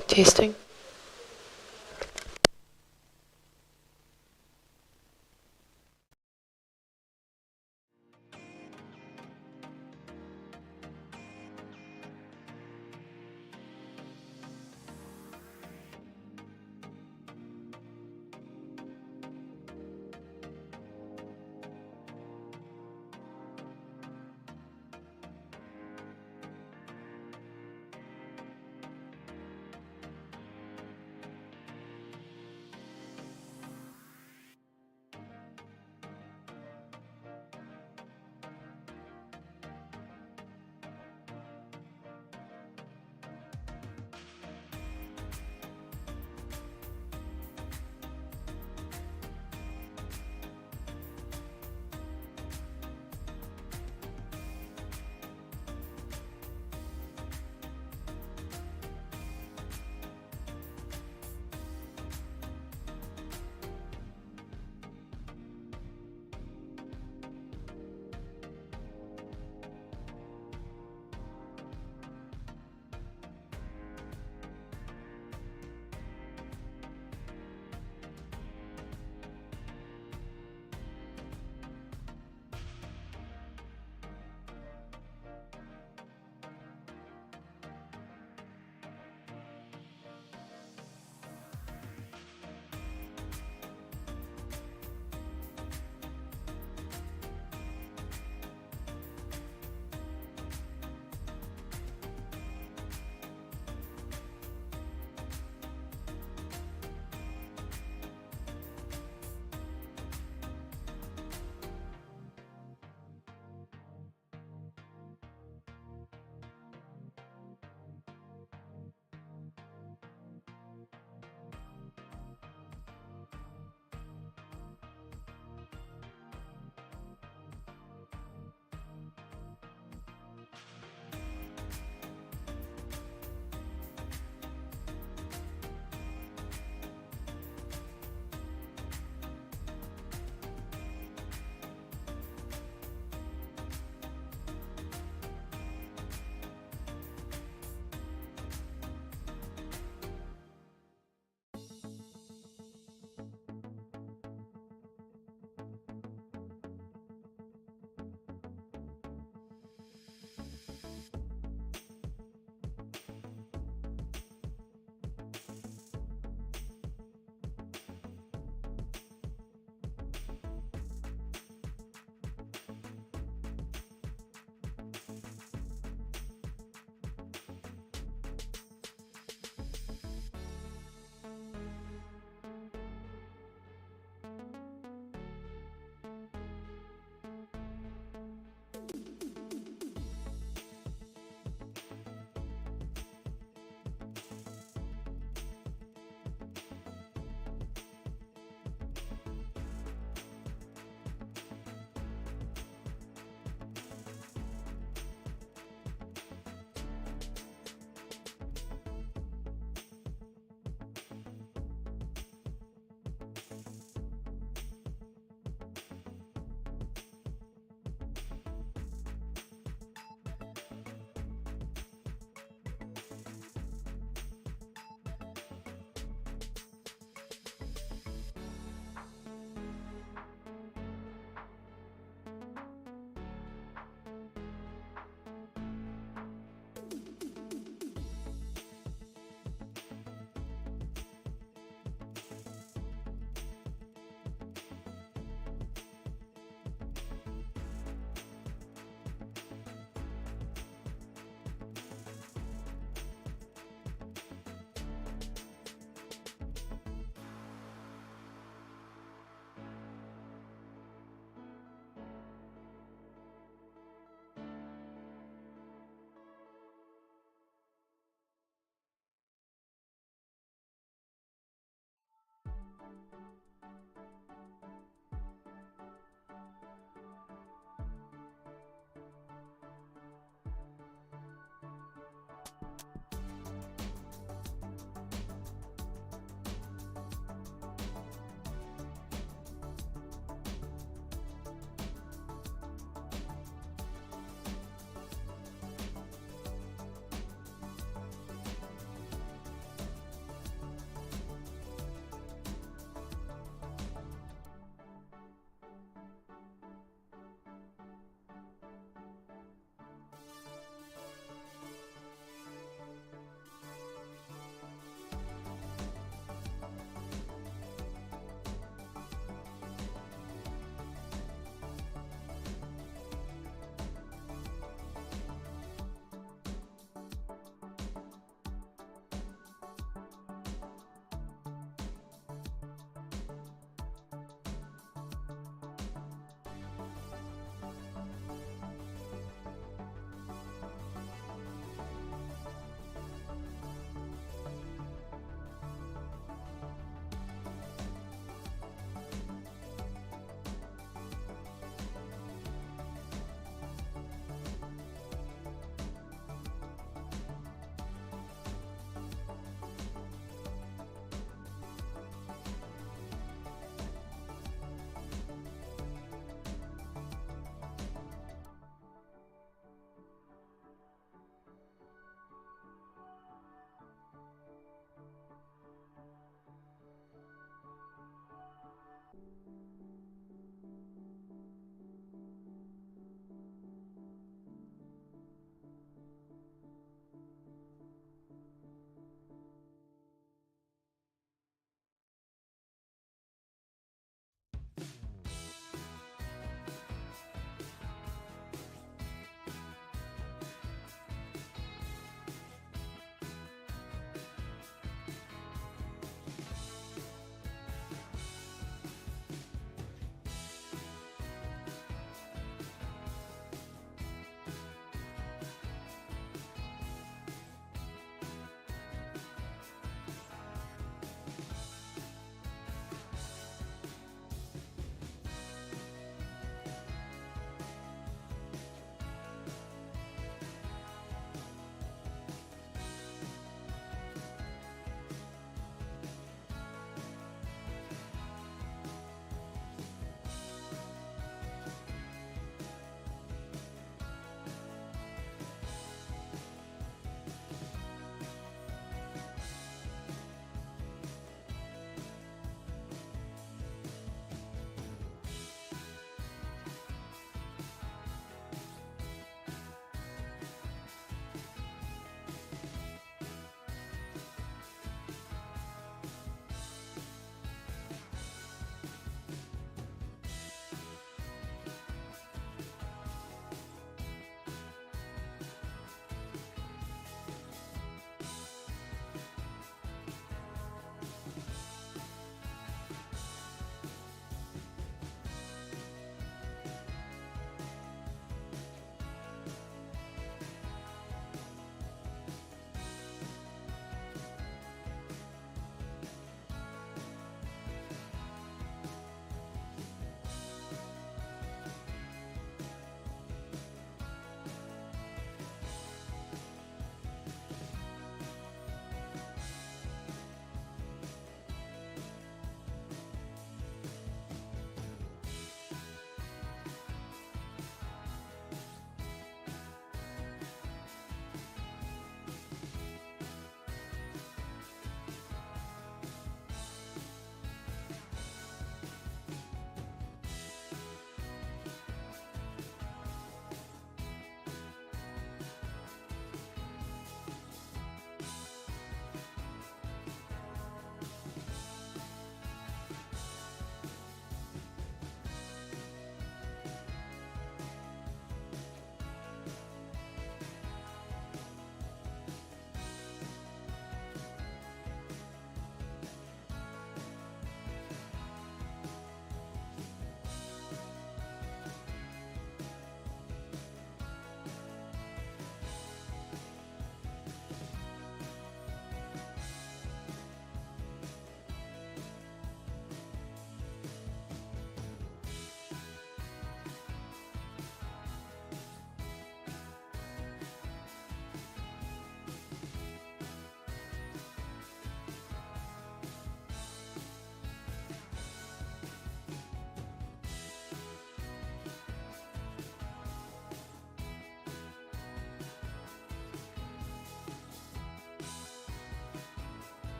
Tasting.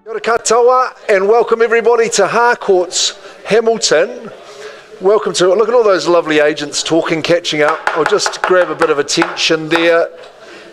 Kia ora katoa, and welcome everybody to Harcourts Hamilton. Welcome to it. Look at all those lovely agents talking, catching up. I'll just grab a bit of attention there.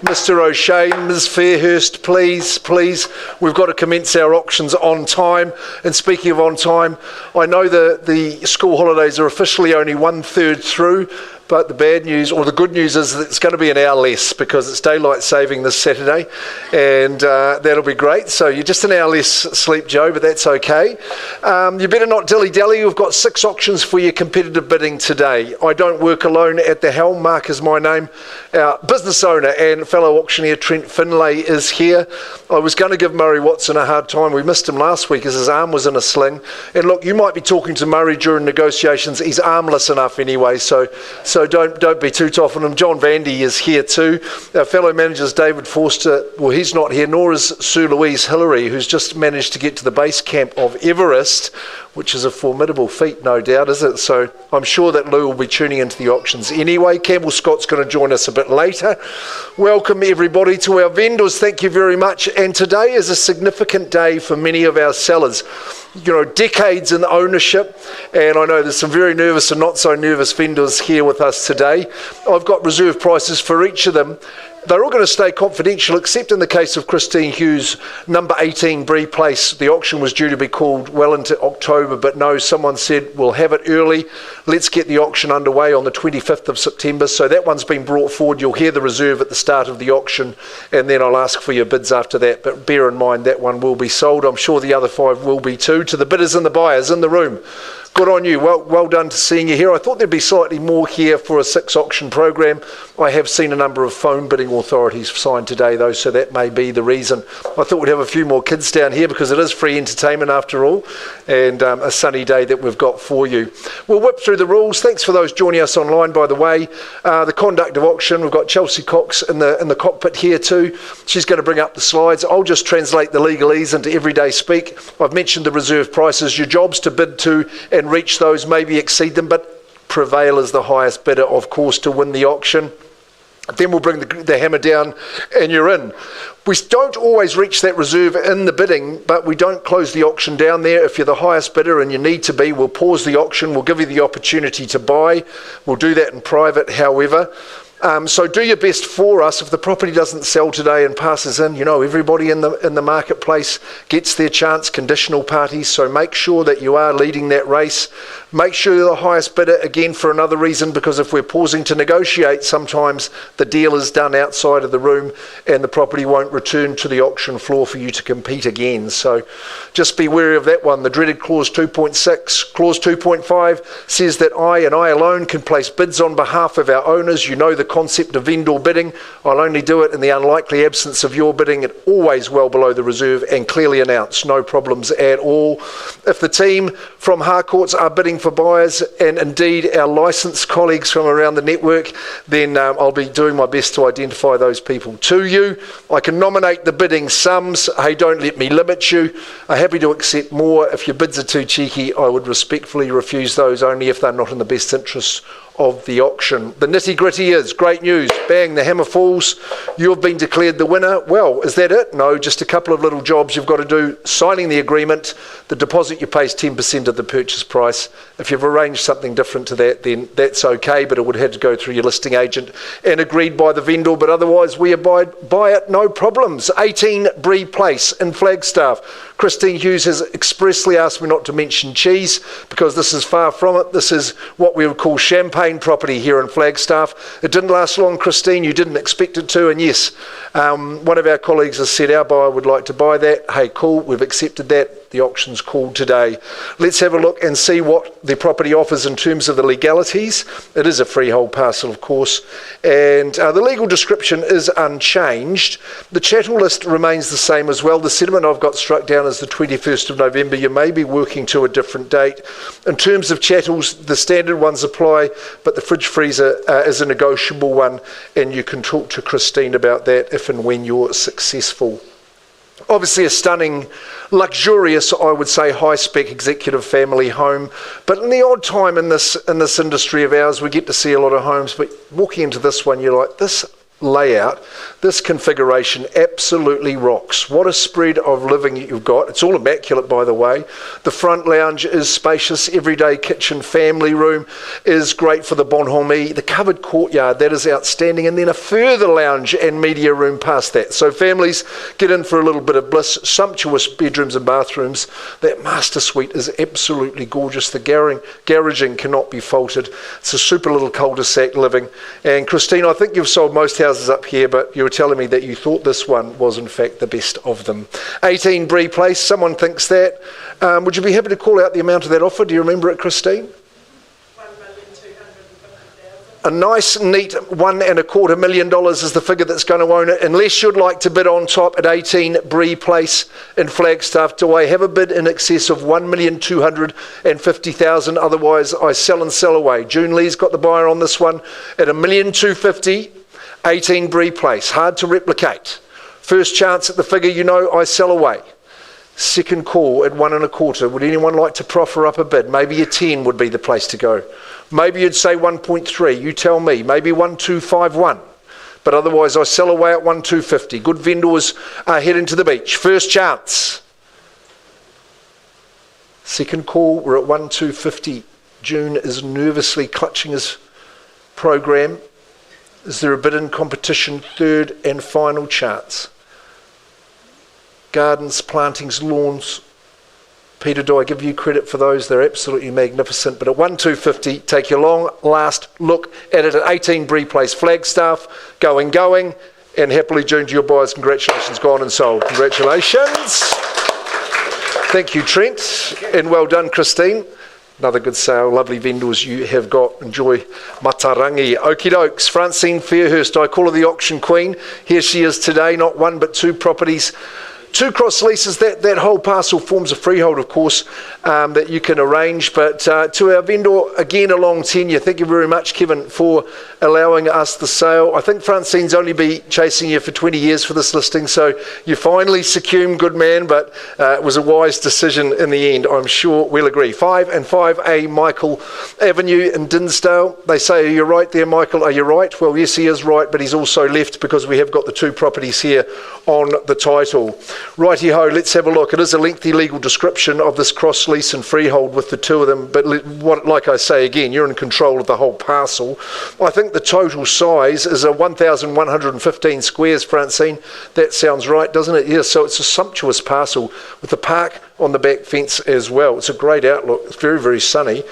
Mr. O'Shea, Ms. Fairhurst, please. We've got to commence our auctions on time. And speaking of on time, I know the school holidays are officially only 1/3 through, but the bad news, or the good news, is that it's going to be an hour less because it's daylight saving this Saturday, and that'll be great. So you're just an hour less sleep, Joe, but that's okay. You better not dilly-dally. We've got 6 auctions for your competitive bidding today. I don't work alone at the helm. Mark is my name. Our business owner and fellow auctioneer Trent Finlay is here. I was going to give Murray Watson a hard time. We missed him last week as his arm was in a sling. And look, you might be talking to Murray during negotiations. He's armless enough anyway, so don't be too tough on him. John Vandy is here too. Our fellow managers, David Forster, well, he's not here, nor is Sue Louise Hillary, who's just managed to get to the base camp of Everest, which is a formidable feat, no doubt, is it? So I'm sure that Lou will be tuning into the auctions anyway. Campbell Scott's going to join us a bit later. Welcome everybody to our vendors. Thank you very much. And today is a significant day for many of our sellers. You know, decades in ownership, and I know there's some very nervous and not so nervous vendors here with us today. I've got reserve prices for each of them. They're all going to stay confidential, except in the case of Christine Hughes, number 18 Bree Place. The auction was due to be called well into October, but no, someone said we'll have it early. Let's get the auction underway on the 25th of September. So that one's been brought forward. You'll hear the reserve at the start of the auction, and then I'll ask for your bids after that. But bear in mind that one will be sold. I'm sure the other 5 will be too. To the bidders and the buyers in the room, good on you. Well done to seeing you here. I thought there'd be slightly more here for a 6 auction program. I have seen a number of phone bidding authorities signed today though, so that may be the reason. I thought we'd have a few more kids down here because it is free entertainment after all, and a sunny day that we've got for you. We'll whip through the rules. Thanks for those joining us online, by the way. The conduct of auction, we've got Chelsea Cox in the cockpit here too. She's going to bring up the slides. I'll just translate the legalese into everyday speak. I've mentioned the reserve prices. Your job's to bid to and reach those, maybe exceed them, but prevail as the highest bidder, of course, to win the auction. Then we'll bring the hammer down and you're in. We don't always reach that reserve in the bidding, but we don't close the auction down there. If you're the highest bidder and you need to be, we'll pause the auction. We'll give you the opportunity to buy. We'll do that in private, however. So do your best for us. If the property doesn't sell today and passes in, you know, everybody in the marketplace gets their chance, conditional parties, so make sure that you are leading that race. Make sure you're the highest bidder, again, for another reason, because if we're pausing to negotiate, sometimes the deal is done outside of the room and the property won't return to the auction floor for you to compete again. So just be wary of that one. The dreaded clause 2.6. Clause 2.5 says that I and I alone can place bids on behalf of our owners. You know the concept of vendor bidding. I'll only do it in the unlikely absence of your bidding at always well below the reserve and clearly announced. No problems at all. If the team from Harcourts are bidding for buyers, and indeed our licensed colleagues from around the network, then I'll be doing my best to identify those people to you. I can nominate the bidding sums. Hey, don't let me limit you. I'm happy to accept more. If your bids are too cheeky, I would respectfully refuse those, only if they're not in the best interests of the auction. The nitty-gritty is great news. Bang, the hammer falls. You've been declared the winner. Well, is that it? No, just a couple of little jobs you've got to do. Signing the agreement. The deposit you pay is 10% of the purchase price. If you've arranged something different to that, then that's okay, but it would have to go through your listing agent and agreed by the vendor, but otherwise we abide by it, no problems. 18 Bree Place in Flagstaff. Christine Hughes has expressly asked me not to mention cheese because this is far from it. This is what we would call champagne property here in Flagstaff. It didn't last long, Christine. You didn't expect it to, and yes, one of our colleagues has said our buyer would like to buy that. Hey, cool, we've accepted that. The auction's called today. Let's have a look and see what the property offers in terms of the legalities. It is a freehold parcel, of course, and the legal description is unchanged. The chattel list remains the same as well. The settlement I've got struck down as the 21st of November. You may be working to a different date. In terms of chattels, the standard ones apply, but the fridge freezer is a negotiable one, and you can talk to Christine about that if and when you're successful. Obviously a stunning, luxurious, I would say, high-spec executive family home. But in the odd time in this industry of ours, we get to see a lot of homes. But walking into this one, you're like, this layout, this configuration absolutely rocks. What a spread of living you've got. It's all immaculate, by the way. The front lounge is spacious. Everyday kitchen, family room is great for the bonhomie. The covered courtyard, that is outstanding. And then a further lounge and media room past that. So families get in for a little bit of bliss. Sumptuous bedrooms and bathrooms. That master suite is absolutely gorgeous. The garaging cannot be faulted. It's a super little cul-de-sac living. And Christine, I think you've sold most houses up here, but you were telling me that you thought this one was in fact the best of them. 18 Bree Place, someone thinks that. Would you be happy to call out the amount of that offer? Do you remember it, Christine? A nice, neat $1.25 million is the figure that's going to own it, unless you'd like to bid on top at 18 Bree Place in Flagstaff. Do I have a bid in excess of $1,250,000? Otherwise, I sell and sell away. June Lee's got the buyer on this one at $1,250,000. 18 Bree Place, hard to replicate. First chance at the figure, you know, I sell away. Second call at $1.25. Would anyone like to proffer up a bid? Maybe a 10 would be the place to go. Maybe you'd say 1.3. You tell me. Maybe 1.251. But otherwise, I sell away at 1.250. Good vendors are heading to the beach. First chance. Second call, we're at 1.250. June is nervously clutching his program. Is there a bid in competition? Third and final chance. Gardens, plantings, lawns. Peter, do I give you credit for those? They're absolutely magnificent. But at 1.250, take your long last look at it at 18 Bree Place, Flagstaff. Going. And happily, June, to your buyers, congratulations, gone and sold. Congratulations. Thank you, Trent. And well done, Christine. Another good sale, lovely vendors you have got. Enjoy Matarangi. Okie dokes, Francine Fairhurst, I call her the auction queen. Here she is today, not one but two properties. 2 cross leases, that whole parcel forms a freehold, of course, that you can arrange. But to our vendor, again, a long tenure. Thank you very much, Kevin, for allowing us the sale. I think Francine's only been chasing you for 20 years for this listing, so you finally succumbed, good man, but it was a wise decision in the end, I'm sure we'll agree. 5 and 5A Michael Avenue in Dinsdale. They say, are you right there, Michael? Are you right? Well, yes, he is right, but he's also left because we have got the 2 properties here on the title. Righty-ho, let's have a look. It is a lengthy legal description of this cross lease and freehold with the 2 of them, but like I say again, you're in control of the whole parcel. I think the total size is a 1,115 squares, Francine. That sounds right, doesn't it? Yes, so it's a sumptuous parcel with the park on the back fence as well. It's a great outlook. It's very, very sunny.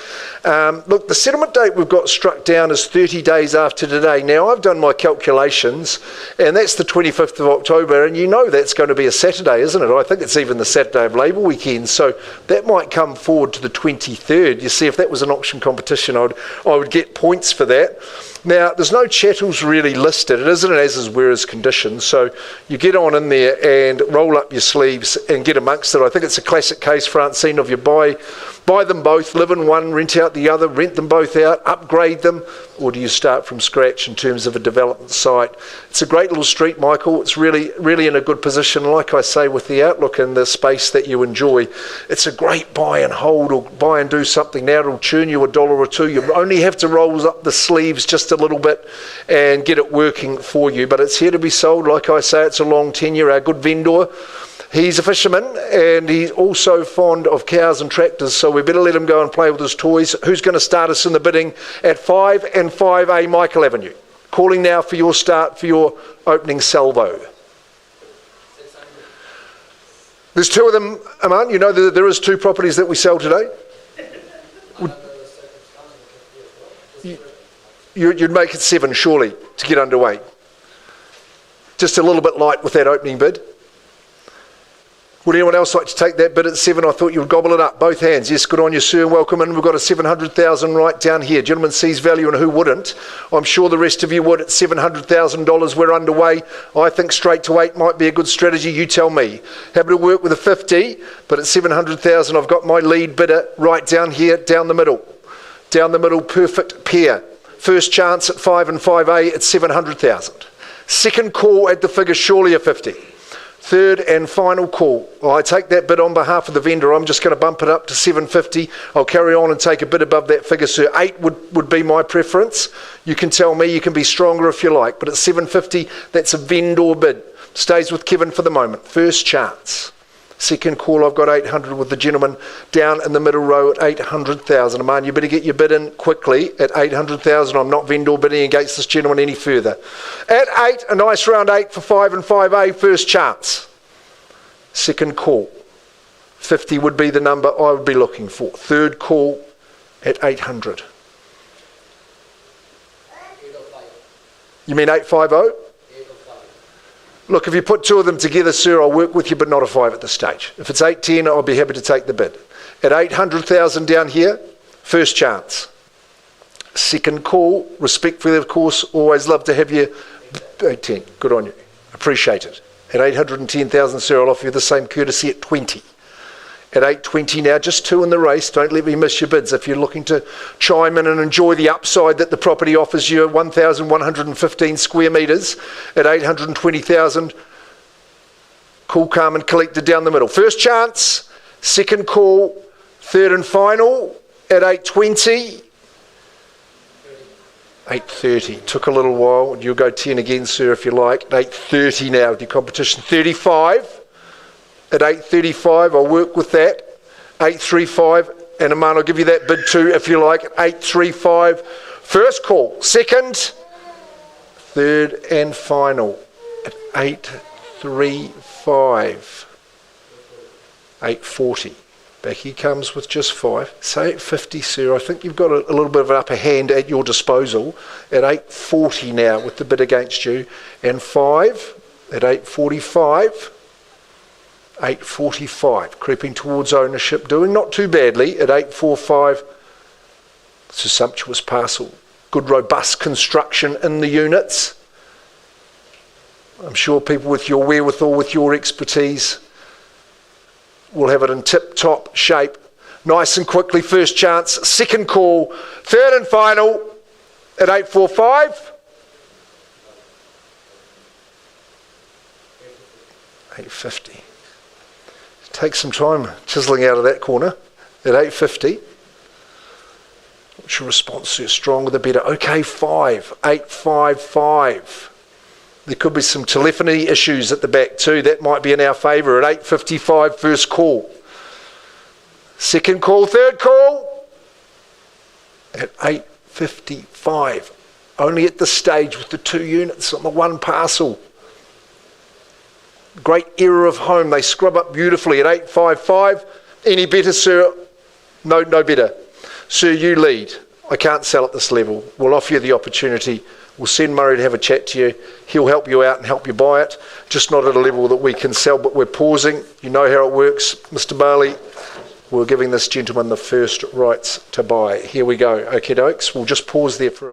Look, the settlement date we've got struck down is 30 days after today. Now, I've done my calculations, and that's the 25th of October, and you know that's going to be a Saturday, isn't it? I think it's even the Saturday of Labour weekend, so that might come forward to the 23rd. You see, if that was an auction competition, I would get points for that. Now, there's no chattels really listed. It isn't an as-is-whereas condition, so you get on in there and roll up your sleeves and get amongst it. I think it's a classic case, Francine, of you buy them both, live in one, rent out the other, rent them both out, upgrade them, or do you start from scratch in terms of a development site? It's a great little street, Michael. It's really, really in a good position. Like I say, with the outlook and the space that you enjoy, it's a great buy and hold or buy and do something now. It'll churn you $1 or $2. You only have to roll up the sleeves just a little bit and get it working for you. But it's here to be sold. Like I say, it's a long tenure. Our good vendor, he's a fisherman and he's also fond of cows and tractors, so we better let him go and play with his toys. Who's going to start us in the bidding at 5 and 5A Michael Avenue? Calling now for your start for your opening salvo. There's 2 of them, Aman. You know there is 2 properties that we sell today. You'd make it 7 surely to get underway. Just a little bit light with that opening bid. Would anyone else like to take that bid at 7? I thought you would gobble it up. Both hands. Yes, good on you, sir, and welcome in. We've got a 700,000 right down here. Gentleman sees value, and who wouldn't? I'm sure the rest of you would. At $700,000, we're underway. I think straight to 8 might be a good strategy. You tell me. Happy to work with a 50, but at 700,000, I've got my lead bidder right down here, down the middle. Down the middle, perfect pair. First chance at 5 and 5A at 700,000. Second call at the figure, surely a 50. Third and final call. I take that bid on behalf of the vendor. I'm just going to bump it up to 750. I'll carry on and take a bid above that figure, sir. 8 would be my preference. You can tell me, you can be stronger if you like, but at 750, that's a vendor bid. Stays with Kevin for the moment. First chance. Second call, I've got 800 with the gentleman down in the middle row at 800,000. Aman, you better get your bid in quickly at 800,000. I'm not vendor bidding against this gentleman any further. At 8, a nice round 8 for 5 and 5A, first chance. Second call, 50 would be the number I would be looking for. Third call at 800. You mean 850? Look, if you put two of them together, sir, I'll work with you, but not a 5 at this stage. If it's 810, I'll be happy to take the bid. At 800,000 down here, first chance. Second call, respectfully, of course, always love to have you. 810, good on you. Appreciate it. At 810,000, sir, I'll offer you the same courtesy at 20. At 820 now, just 2 in the race. Don't let me miss your bids. If you're looking to chime in and enjoy the upside that the property offers you, 1,115 square metres at 820,000. Cool, calm and collected down the middle. First chance, second call, third and final at 820. 830. Took a little while. You'll go 10 again, sir, if you like. At 830 now with your competition. 35. At 835, I'll work with that. 835, and Aman, I'll give you that bid too if you like. At 835, first call. Second, third and final at 835. 840. Back he comes with just 5. Say 850, sir. I think you've got a little bit of an upper hand at your disposal. At 840 now with the bid against you. And 5 at 845. 845, creeping towards ownership, doing not too badly at 845. It's a sumptuous parcel. Good robust construction in the units. I'm sure people with your wherewithal, with your expertise, will have it in tip-top shape. Nice and quickly, first chance, second call, third and final at 845. 850. Take some time chiselling out of that corner at 850. What's your response, sir? Stronger the better. Okay, 5. 855. There could be some telephony issues at the back too. That might be in our favour at 855, first call. Second call, third call at 855. Only at this stage with the 2 units on the 1 parcel. Great era of home. They scrub up beautifully at 855. Any better, sir? No better. Sir, you lead. I can't sell at this level. We'll offer you the opportunity. We'll send Murray to have a chat to you. He'll help you out and help you buy it. Just not at a level that we can sell, but we're pausing. You know how it works, Mr. Barley. We're giving this gentleman the first rights to buy. Here we go. Okay, dokes. We'll just pause there for a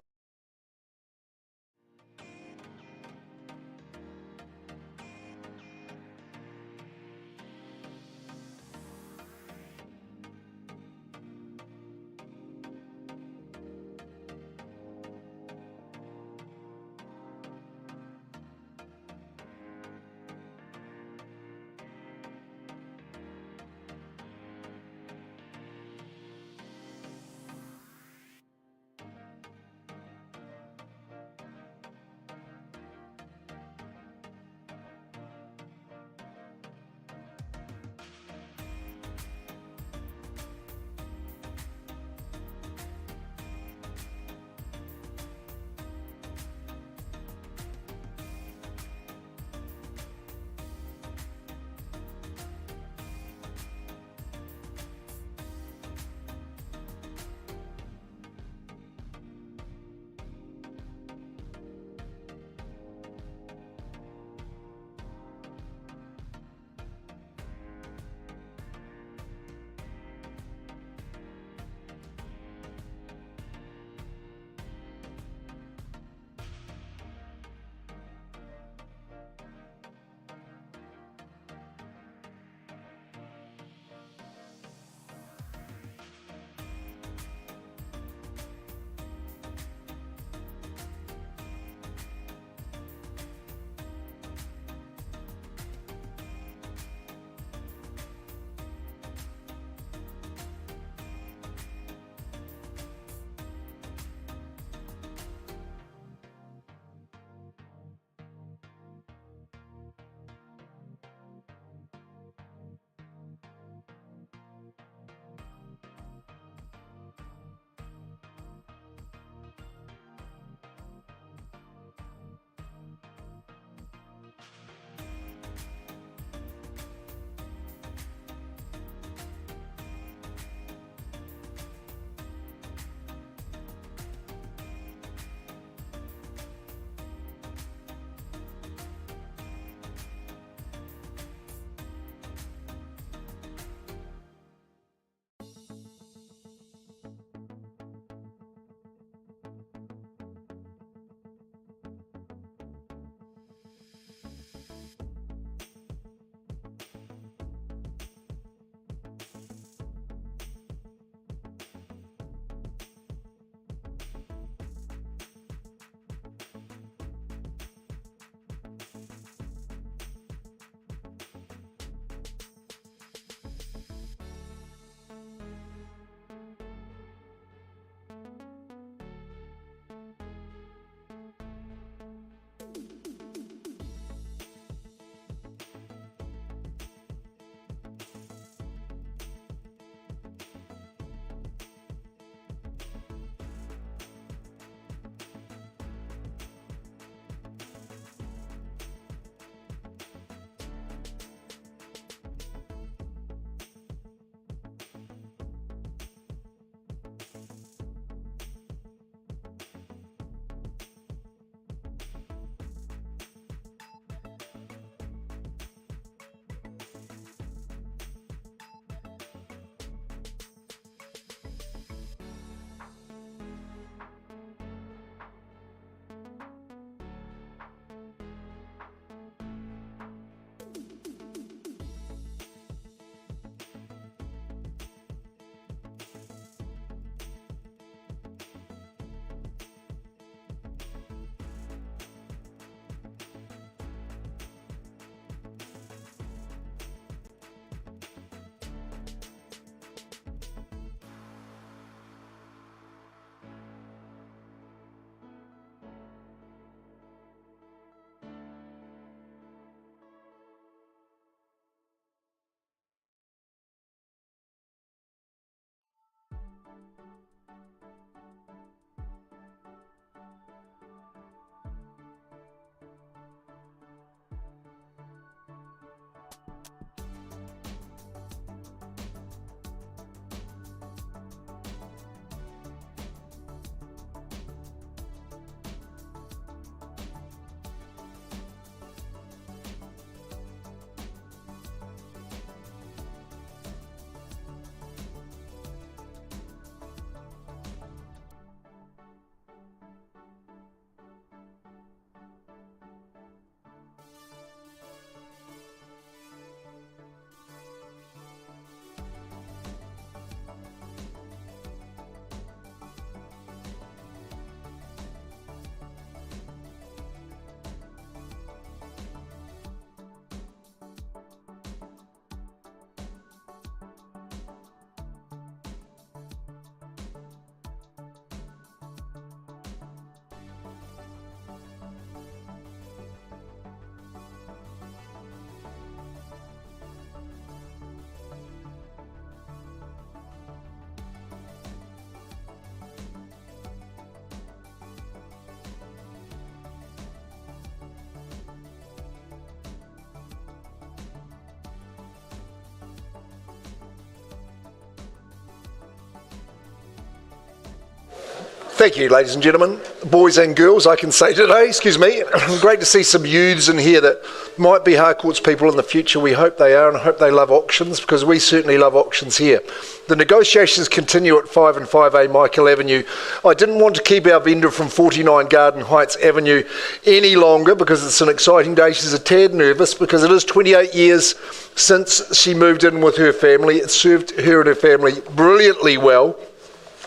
Thank you, ladies and gentlemen, boys and girls, I can say today, excuse me. Great to see some youths in here that might be Harcourt's people in the future. We hope they are, and I hope they love auctions, because we certainly love auctions here. The negotiations continue at 5 and 5A Michael Avenue. I didn't want to keep our vendor from 49 Garden Heights Avenue any longer, because it's an exciting day. She's a tad nervous, because it is 28 years since she moved in with her family. It served her and her family brilliantly well.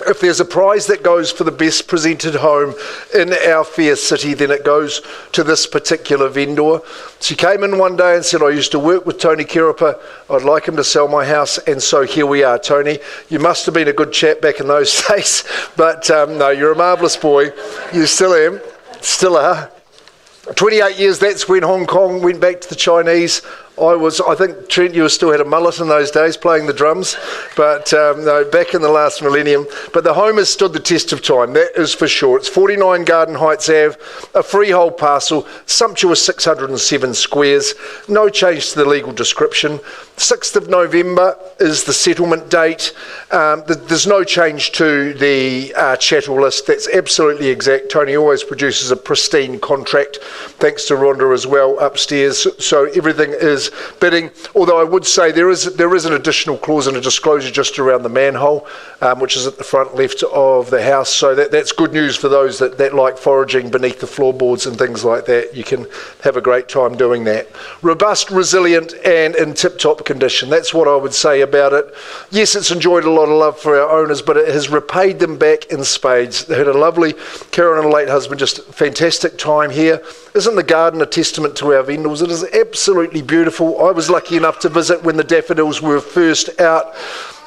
If there's a prize that goes for the best presented home in our fair city, then it goes to this particular vendor. She came in one day and said, I used to work with Tony Kiripa. I'd like him to sell my house. And so here we are, Tony. You must have been a good chap back in those days. But no, you're a marvellous boy. You still am. Still are. 28 years, that's when Hong Kong went back to the Chinese. I think, Trent, you still had a mullet in those days playing the drums, but no, back in the last millennium. But the home has stood the test of time, that is for sure. It's 49 Garden Heights Ave, a freehold parcel, sumptuous 607 squares, no change to the legal description. 6th of November is the settlement date. There's no change to the chattel list. That's absolutely exact. Tony always produces a pristine contract, thanks to Rhonda as well upstairs. So everything is bidding. Although I would say there is an additional clause and a disclosure just around the manhole, which is at the front left of the house. So that's good news for those that like foraging beneath the floorboards and things like that. You can have a great time doing that. Robust, resilient, and in tip-top condition. That's what I would say about it. Yes, it's enjoyed a lot of love for our owners, but it has repaid them back in spades. They had a lovely, Karen and her late husband, just fantastic time here. Isn't the garden a testament to our vendors? It is absolutely beautiful. I was lucky enough to visit when the daffodils were first out.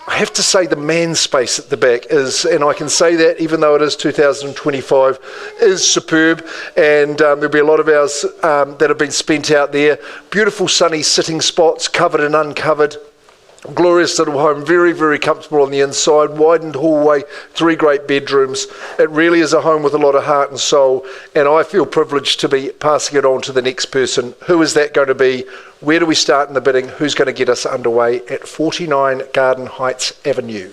I have to say the man space at the back is, and I can say that even though it is 2025, is superb, and there'll be a lot of hours that have been spent out there. Beautiful sunny sitting spots, covered and uncovered. Glorious little home, very, very comfortable on the inside, widened hallway, 3 great bedrooms. It really is a home with a lot of heart and soul, and I feel privileged to be passing it on to the next person. Who is that going to be? Where do we start in the bidding? Who's going to get us underway at 49 Garden Heights Avenue?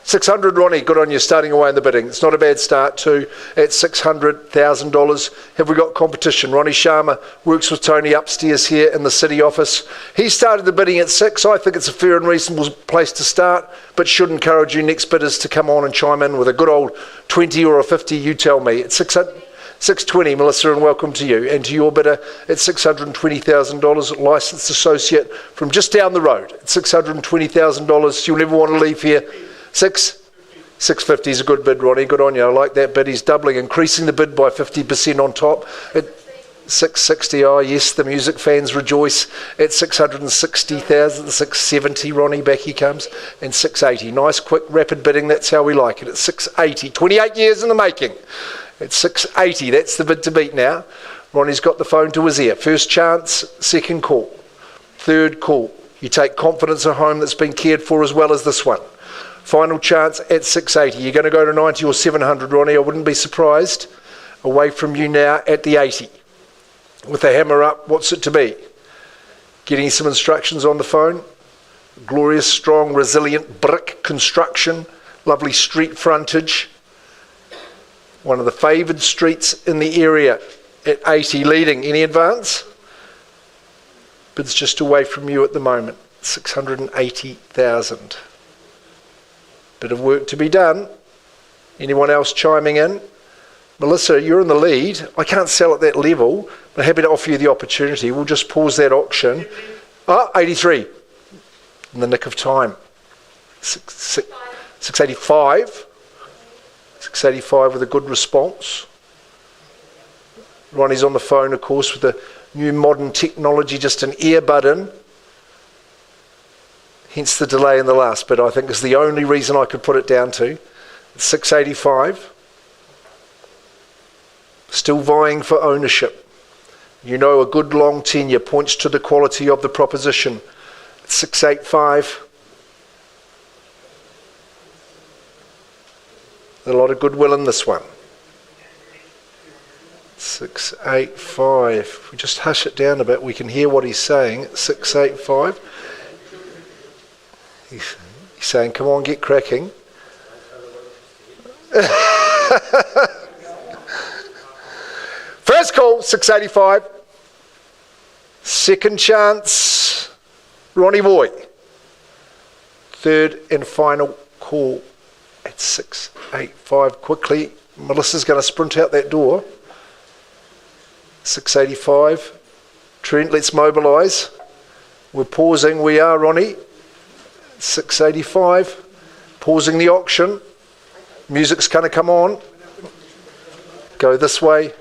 600, Ronnie, good on you, starting away in the bidding. It's not a bad start too, at $600,000. Have we got competition? Ronnie Sharma works with Tony upstairs here in the city office. He started the bidding at 6. I think it's a fair and reasonable place to start, but should encourage you next bidders to come on and chime in with a good old 20 or a 50, you tell me. It's 620, Melissa, and welcome to you. And to your bidder at $620,000, licensed associate from just down the road at $620,000. You'll never want to leave here. 650 is a good bid, Ronnie. Good on you. I like that bid. He's doubling, increasing the bid by 50% on top. At 660, oh yes, the music fans rejoice. At 660,000, 670, Ronnie, back he comes. And 680. Nice, quick, rapid bidding. That's how we like it. At 680. 28 years in the making. At 680, that's the bid to beat now. Ronnie's got the phone to his ear. First chance, second call. Third call. You take confidence in a home that's been cared for as well as this one. Final chance at 680. You're going to go to 90 or 700, Ronnie. I wouldn't be surprised. Away from you now at the 80. With the hammer up, what's it to be? Getting some instructions on the phone. Glorious, strong, resilient brick construction. Lovely street frontage. One of the favoured streets in the area at 80 leading. Any advance? Bid's just away from you at the moment. 680,000. Bit of work to be done. Anyone else chiming in? Melissa, you're in the lead. I can't sell at that level, but I'm happy to offer you the opportunity. We'll just pause that auction. 83. In the nick of time. 685. 685 with a good response. Ronnie's on the phone, of course, with the new modern technology, just an earbud in. Hence the delay in the last bit, I think, is the only reason I could put it down to. 685. Still vying for ownership. You know, a good long tenure points to the quality of the proposition. 685. A lot of goodwill in this one. 685. If we just hush it down a bit, we can hear what he's saying. 685. He's saying, come on, get cracking. First call, 685. Second chance, Ronnie Boy. Third and final call at 685. Quickly, Melissa's going to sprint out that door. 685. Trent, let's mobilise. We're pausing. We are, Ronnie. 685. Pausing the auction. Music's going to come on. Go this way.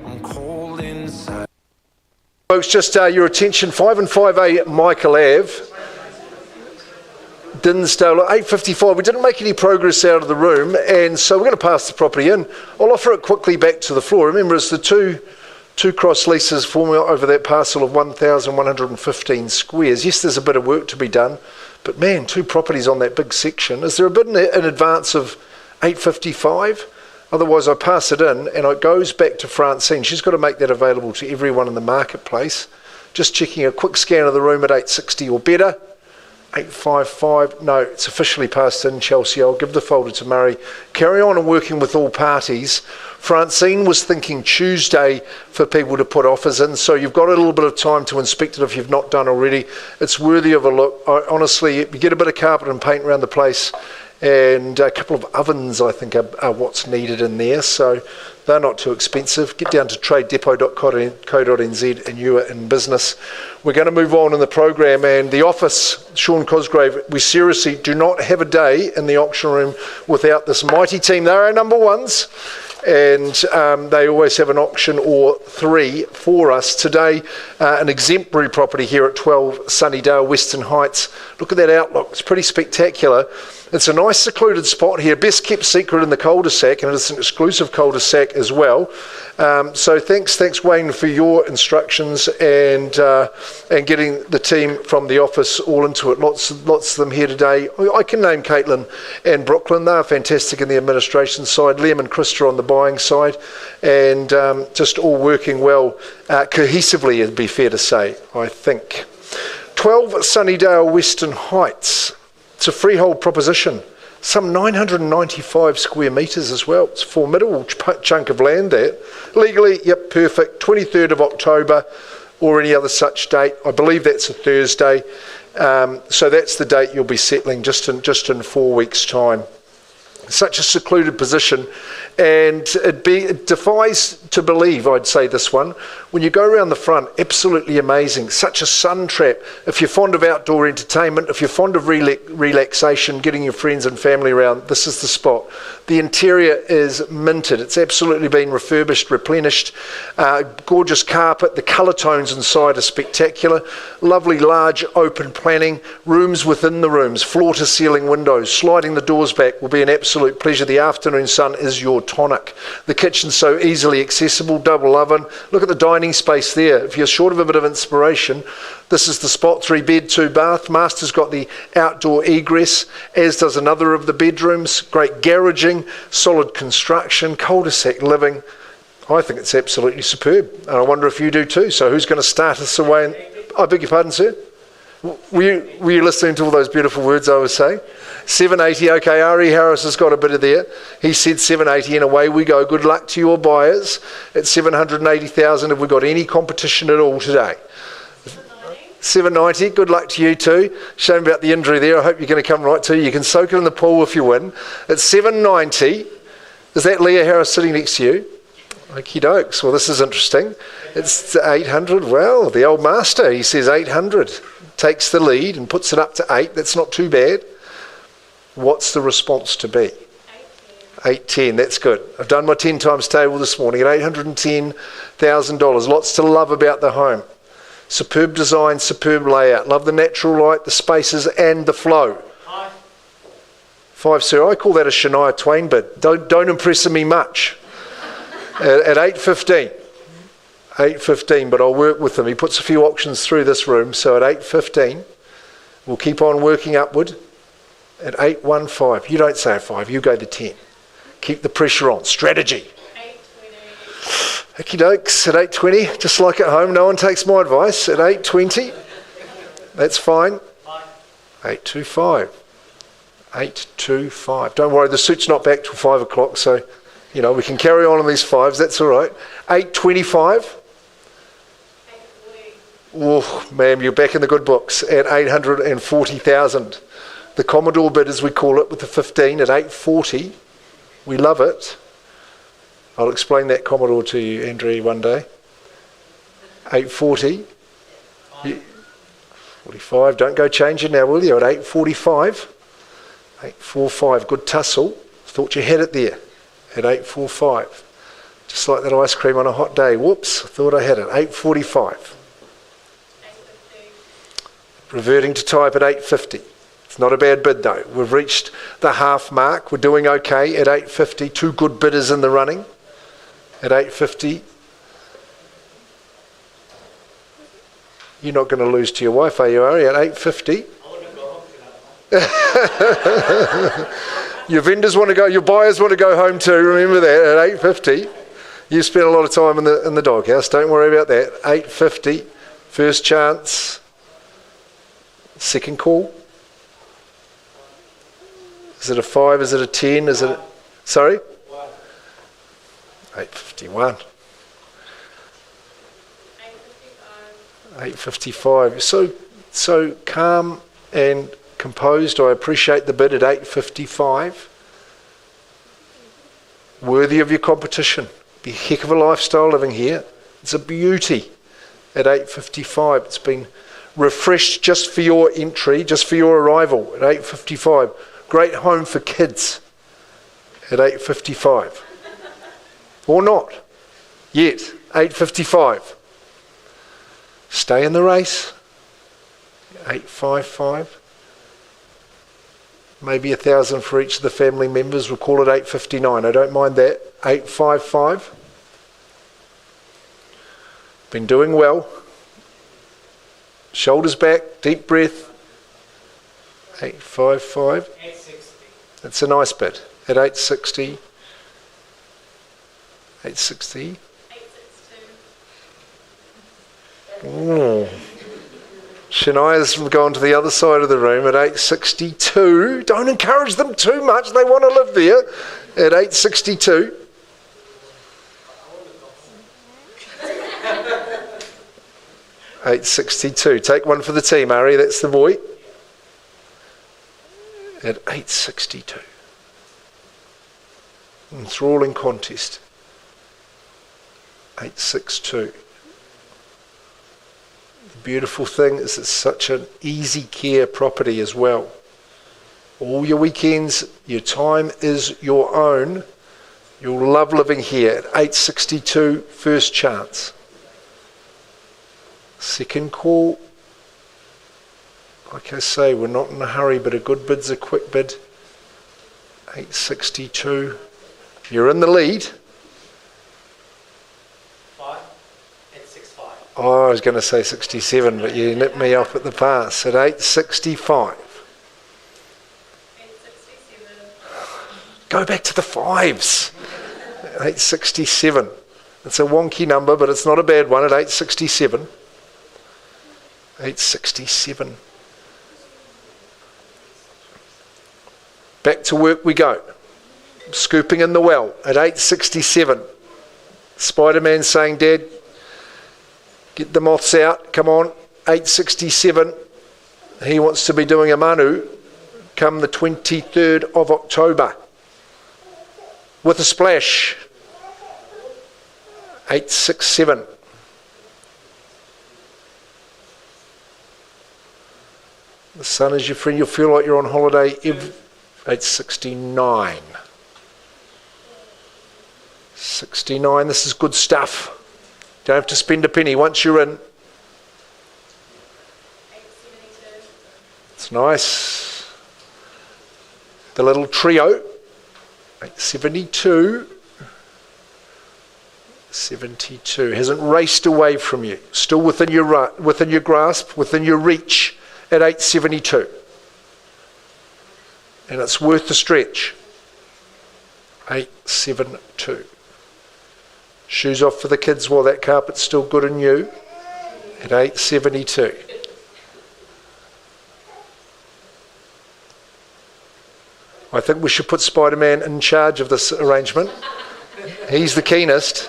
I'm cold inside. Folks, just your attention, 5 and 5A Michael Ave. Dinsdale, 8:55. We didn't make any progress out of the room, and so we're going to pass the property in. I'll offer it quickly back to the floor. Remember, it's the two cross leases forming over that parcel of 1,115 squares. Yes, there's a bit of work to be done, but man, 2 properties on that big section. Is there a bit in advance of 8:55? Otherwise, I pass it in and it goes back to Francine. She's got to make that available to everyone in the marketplace. Just checking a quick scan of the room at 8:60 or better. 8:55. No, it's officially passed in, Chelsea. I'll give the folder to Murray. Carry on and working with all parties. Francine was thinking Tuesday for people to put offers in, so you've got a little bit of time to inspect it if you've not done already. It's worthy of a look. Honestly, you get a bit of carpet and paint around the place, and a couple of ovens, I think, are what's needed in there, so they're not too expensive. Get down to tradedepot.co.nz and you are in business. We're going to move on in the program, and the office, Sean Cosgrave, we seriously do not have a day in the auction room without this mighty team. They're our number ones, and they always have an auction or 3 for us. Today, an exemplary property here at 12 Sunnydale, Western Heights. Look at that outlook. It's pretty spectacular. It's a nice secluded spot here, best kept secret in the cul-de-sac, and it's an exclusive cul-de-sac as well. So thanks Wayne for your instructions and getting the team from the office all into it. Lots of them here today. I can name Caitlin and Brooklyn. They're fantastic in the administration side. Liam and Krista on the buying side, and just all working well cohesively, it'd be fair to say, I think. 12 Sunnydale, Western Heights. It's a freehold proposition, some 995 square metres as well. It's a formidable chunk of land there. Legally, yep, perfect. 23rd of October or any other such date. I believe that's a Thursday. So that's the date you'll be settling just in 4 weeks' time. Such a secluded position, and it defies to believe, I'd say, this one. When you go around the front, absolutely amazing. Such a sun trap. If you're fond of outdoor entertainment, if you're fond of relaxation, getting your friends and family around, this is the spot. The interior is minted. It's absolutely been refurbished, replenished. Gorgeous carpet. The colour tones inside are spectacular. Lovely large open planning. Rooms within the rooms. Floor to ceiling windows. Sliding the doors back will be an absolute absolute pleasure. The afternoon sun is your tonic. The kitchen's so easily accessible, double oven. Look at the dining space there. If you're short of a bit of inspiration, this is the spot, 3 bed, 2 bath. Master's got the outdoor egress, as does another of the bedrooms. Great garaging, solid construction, cul-de-sac living. I think it's absolutely superb, and I wonder if you do too. So who's going to start us away? I beg your pardon, sir? Were you listening to all those beautiful words I was saying? 780, okay, Ari Harris has got a bit of there. He said 780 and away we go. Good luck to your buyers. At 780,000, have we got any competition at all today? 790, good luck to you too. Shame about the injury there. I hope you're going to come right to you. You can soak it in the pool if you win. At 790, is that Leah Harris sitting next to you? Okie dokes. Well, this is interesting. It's 800. Well, the old master, he says 800. Takes the lead and puts it up to 8. That's not too bad. What's the response to be? 810. That's good. I've done my 10 times table this morning at $810,000. Lots to love about the home. Superb design, superb layout. Love the natural light, the spaces and the flow. 5, sir. I call that a Shania Twain bid. Don't impress me much. At 815. 8:15, but I'll work with him. He puts a few auctions through this room, so at 8:15, we'll keep on working upward. At 8:15, you don't say a 5, you go to 10. Keep the pressure on. Strategy. 8:20. Okie dokes, at 8:20, just like at home, no one takes my advice. At 8:20, that's fine. 8:25. 8:25. Don't worry, the suit's not back till 5 o'clock, so we can carry on these 5s, that's all right. 8:25. Oh, ma'am, you're back in the good books at 840,000. The Commodore bid, as we call it, with the 15 at 840. We love it. I'll explain that Commodore to you, Andrea, one day. 840. 45. Don't go changing now, will you? At 845. 845. Good tussle. Thought you had it there. At 845. Just like that ice cream on a hot day. Whoops, I thought I had it. 845. Reverting to type at 850. It's not a bad bid though. We've reached the half mark. We're doing okay at 850. 2 good bidders in the running. At 850. You're not going to lose to your wife, are you, Ari? At 850. Your vendors want to go, your buyers want to go home too. Remember that at 850. You spent a lot of time in the doghouse. Don't worry about that. 850. First chance. Second call. Is it a 5? Is it a 10? Is it? Sorry. 851. 855. So calm and composed. I appreciate the bid at 855. Worthy of your competition. Be a heck of a lifestyle living here. It's a beauty at 855. It's been refreshed just for your entry, just for your arrival at 855. Great home for kids at 855. Or not yet. 855. Stay in the race. 855. Maybe 1,000 for each of the family members. We'll call it 859. I don't mind that. 855. Been doing well. Shoulders back. Deep breath. 855. 860. That's a nice bit. At 860. 860. 862. Oh. Shania's gone to the other side of the room at 862. Don't encourage them too much. They want to live there. At 862. $862. Take one for the team, Ari. That's the boy. At 862. Enthralling contest. 862. The beautiful thing is it's such an easy care property as well. All your weekends, your time is your own. You'll love living here at 862, first chance. Second call. Like I say, we're not in a hurry, but a good bid's a quick bid. 862. You're in the lead. 865. Oh, I was going to say 67, but you nipped me off at the pass at 865. 867. Go back to the fives. 867. It's a wonky number, but it's not a bad one at 867. 867. Back to work we go. Scooping in the well at 867. Spider-Man saying, Dad, get the moths out. Come on. 867. He wants to be doing a manu come the 23rd of October. With a splash. 867. The sun is your friend. You'll feel like you're on holiday. 869. 69. This is good stuff. Don't have to spend a penny once you're in. 872. It's nice. The little trio. 872. 72. Hasn't raced away from you. Still within your grasp, within your reach at 872. And it's worth the stretch. 872. Shoes off for the kids while that carpet's still good and new at 872. I think we should put Spider-Man in charge of this arrangement. He's the keenest.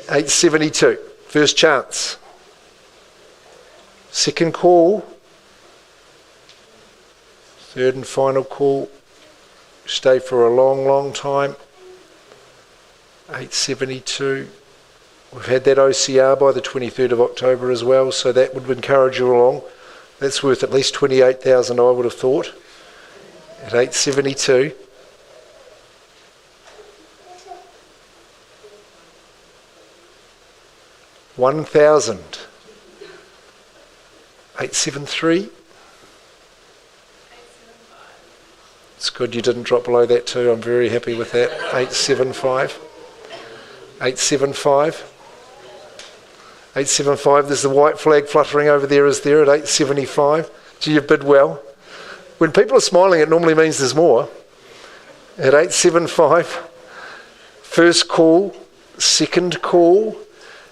872. First chance. Second call. Third and final call. Stay for a long, long time. 872. We've had that OCR by the 23rd of October as well, so that would encourage you along. That's worth at least 28,000, I would have thought, at 872. $1,000. 873. It's good you didn't drop below that too. I'm very happy with that. 875. 875. 875. There's the white flag fluttering over there, is there, at 875. Gee, you bid well. When people are smiling, it normally means there's more. At 875. First call. Second call.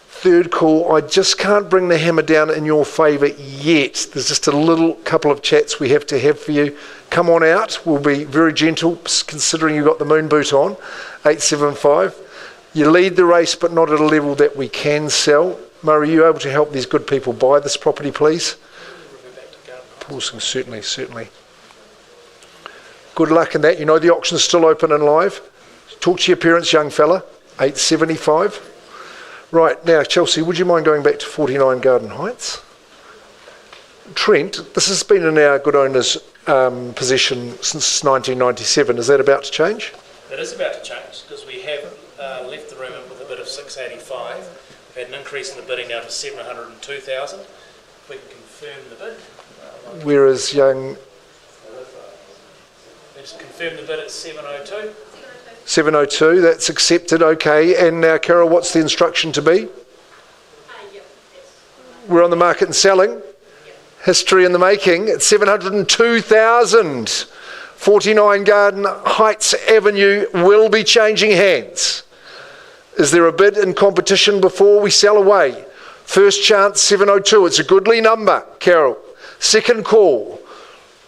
Third call. I just can't bring the hammer down in your favour yet. There's just a little couple of chats we have to have for you. Come on out. We'll be very gentle considering you've got the moon boot on. 875. You lead the race but not at a level that we can sell. Murray, are you able to help these good people buy this property, please? Pausing, certainly. Good luck in that. You know the auction's still open and live. Talk to your parents, young fella. 875. Right, now, Chelsea, would you mind going back to 49 Garden Heights? Trent, this has been in our good owner's possession since 1997. Is that about to change? It is about to change because we have left the room with a bid of 685. We've had an increase in the bidding now to 702,000. If we can confirm the bid. Whereas young... Let's confirm the bid at 702. 702, that's accepted, okay. And now, Carol, what's the instruction to be? We're on the market and selling. History in the making at 702,000. 49 Garden Heights Avenue will be changing hands. Is there a bid in competition before we sell away? First chance, 702. It's a goodly number, Carol. Second call.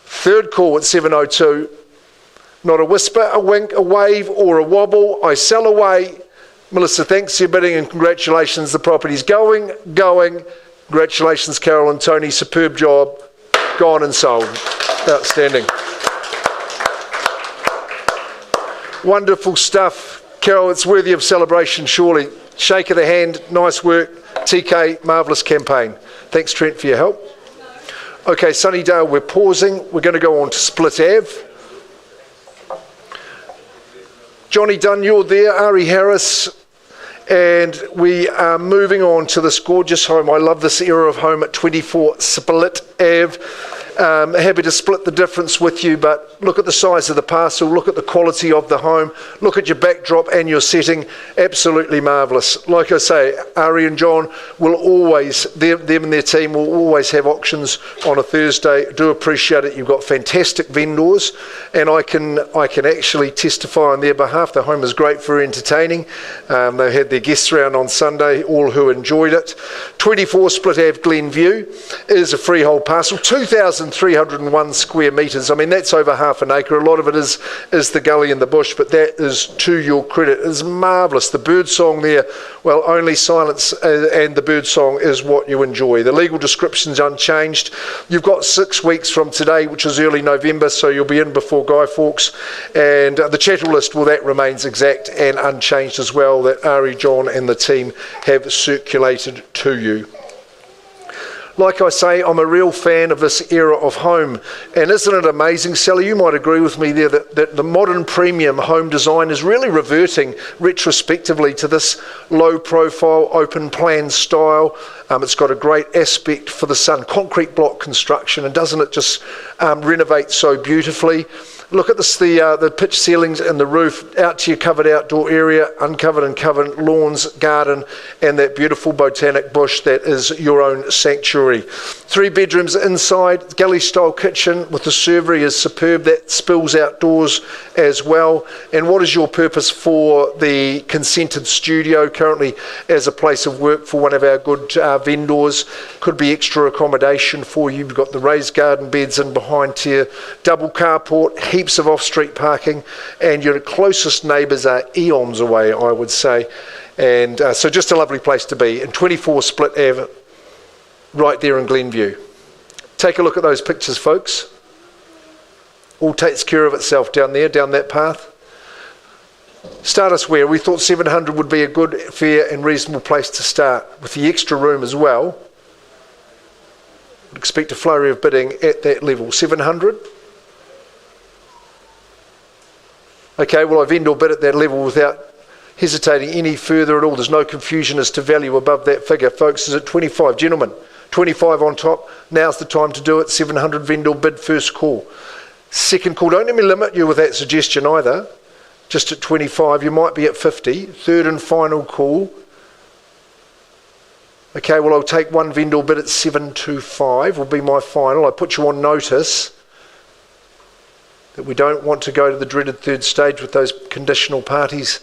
Third call at 702. Not a whisper, a wink, a wave, or a wobble. I sell away. Melissa, thanks for your bidding and congratulations. The property's going. Congratulations, Carol and Tony. Superb job. Gone and sold. Outstanding. Wonderful stuff. Carol, it's worthy of celebration, surely. Shake of the hand. Nice work. TK, marvellous campaign. Thanks, Trent, for your help. Okay, Sunnydale, we're pausing. We're going to go on to Split Ave. Johnny Dunn, you're there, Ari Harris, and we are moving on to this gorgeous home. I love this era of home at 24 Split Ave. Happy to split the difference with you, but look at the size of the parcel, look at the quality of the home, look at your backdrop and your setting. Absolutely marvellous. Like I say, Ari and John will always, them and their team will always have auctions on a Thursday. Do appreciate it. You've got fantastic vendors, and I can actually testify on their behalf. The home is great for entertaining. They had their guests around on Sunday, all who enjoyed it. 24 Split Ave Glenview is a freehold parcel, 2,301 square metres. I mean, that's over half an acre. A lot of it is the gully and the bush, but that is to your credit. It is marvellous. The bird song there, well, only silence and the bird song is what you enjoy. The legal description's unchanged. You've got 6 weeks from today, which is early November, so you'll be in before Guy Fawkes. And the chattel list, well, that remains exact and unchanged as well, that Ari, John and the team have circulated to you. Like I say, I'm a real fan of this era of home. And isn't it amazing, Sally? You might agree with me there that the modern premium home design is really reverting retrospectively to this low-profile, open-plan style. It's got a great aspect for the sun. Concrete block construction, and doesn't it just renovate so beautifully? Look at this, the pitch ceilings and the roof, out to your covered outdoor area, uncovered and covered lawns, garden, and that beautiful botanic bush that is your own sanctuary. 3 bedrooms inside, galley-style kitchen with the servery is superb. That spills outdoors as well. And what is your purpose for the consented studio currently as a place of work for one of our good vendors? Could be extra accommodation for you. You've got the raised garden beds in behind here, double carport, heaps of off-street parking, and your closest neighbours are eons away, I would say. And so just a lovely place to be. And 24 Split Ave, right there in Glenview. Take a look at those pictures, folks. All takes care of itself down there, down that path. Start us where? We thought 700 would be a good, fair and reasonable place to start, with the extra room as well. Would expect a flurry of bidding at that level. 700? Okay, well, I vendor bid at that level without hesitating any further at all. There's no confusion as to value above that figure. Folks, is it 25? Gentlemen, 25 on top. Now's the time to do it. 700 vendor bid, first call. Second call. Don't let me limit you with that suggestion either. Just at 25, you might be at 50. Third and final call. Okay, well, I'll take one vendor bid at 725 will be my final. I put you on notice that we don't want to go to the dreaded third stage with those conditional parties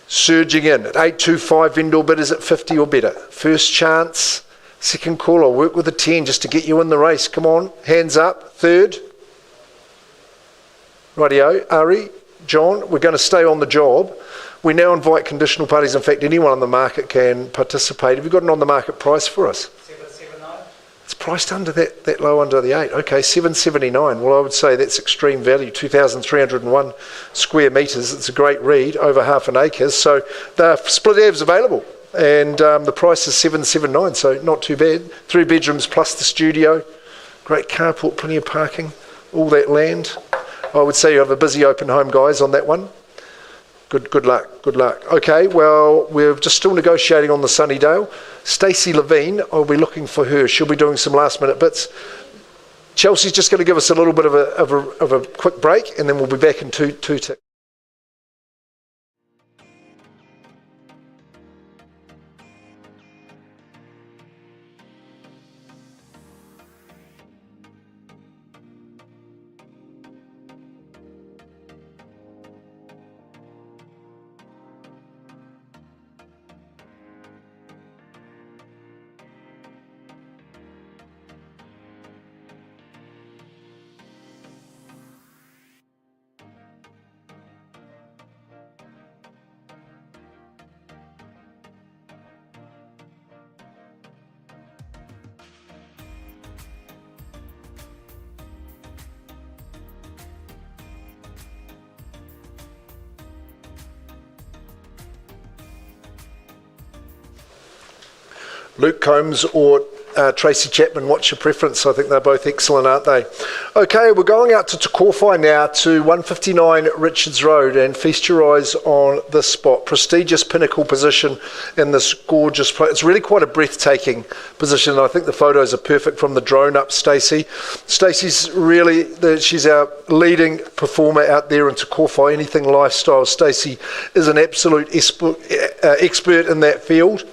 surging in. At 825, vendor bid is at 50 or better. First chance, second call. I'll work with a 10 just to get you in the race. Come on, hands up. Third. Rightio, Ari, John, we're going to stay on the job. We now invite conditional parties. In fact, anyone on the market can participate. Have you got an on-the-market price for us? 779. It's priced under that low under the 8. Okay, 779. Well, I would say that's extreme value. 2,301 square metres. It's a great read, over half an acre. So the Split Ave's available, and the price is 779. So not too bad. 3 bedrooms plus the studio. Great carport, plenty of parking, all that land. I would say you have a busy open home, guys, on that one. Good luck. Okay, well, we're just still negotiating on the Sunnydale. Stacey Levine, I'll be looking for her. She'll be doing some last-minute bits. Chelsea's just going to give us a little bit of a quick break, and then we'll be back in two ticks. Luke Combs or Tracy Chapman, what's your preference? I think they're both excellent, aren't they? Okay, we're going out to Te Kōwhai now to 159 Richards Road, and feast your eyes on this spot. Prestigious pinnacle position in this gorgeous place. It's really quite a breathtaking position, and I think the photos are perfect from the drone up, Stacey. Stacey's really, she's our leading performer out there in Te Kōwhai, anything lifestyle. Stacey is an absolute expert in that field.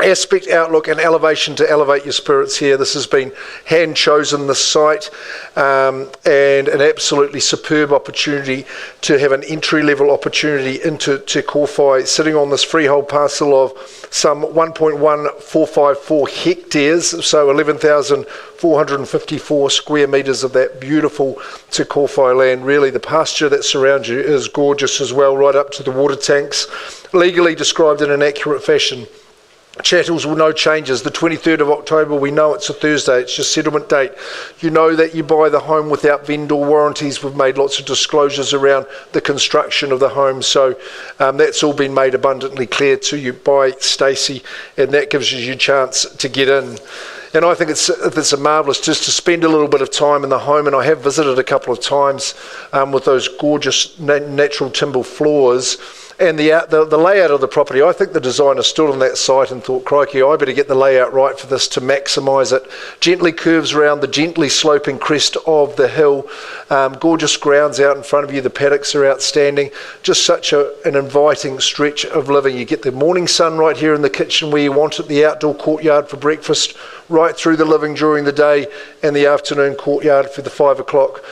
Aspect, outlook and elevation to elevate your spirits here. This has been hand chosen, this site, and an absolutely superb opportunity to have an entry level opportunity into Te Kōwhai, sitting on this freehold parcel of some 1.1454 hectares, so 11,454 square metres of that beautiful Te Kōwhai land. Really, the pasture that surrounds you is gorgeous as well, right up to the water tanks, legally described in an accurate fashion. Chattels will no changes. The 23rd of October, we know it's a Thursday, it's your settlement date. You know that you buy the home without vendor warranties. We've made lots of disclosures around the construction of the home, so that's all been made abundantly clear to you by Stacey, and that gives you a chance to get in. And I think it's a marvellous just to spend a little bit of time in the home, and I have visited a couple of times with those gorgeous natural timber floors. And the layout of the property, I think the designer stood on that site and thought, crikey, I better get the layout right for this to maximise it. Gently curves around the gently sloping crest of the hill. Gorgeous grounds out in front of you. The paddocks are outstanding. Just such an inviting stretch of living. You get the morning sun right here in the kitchen where you want it, the outdoor courtyard for breakfast, right through the living during the day, and the afternoon courtyard for the 5 o'clock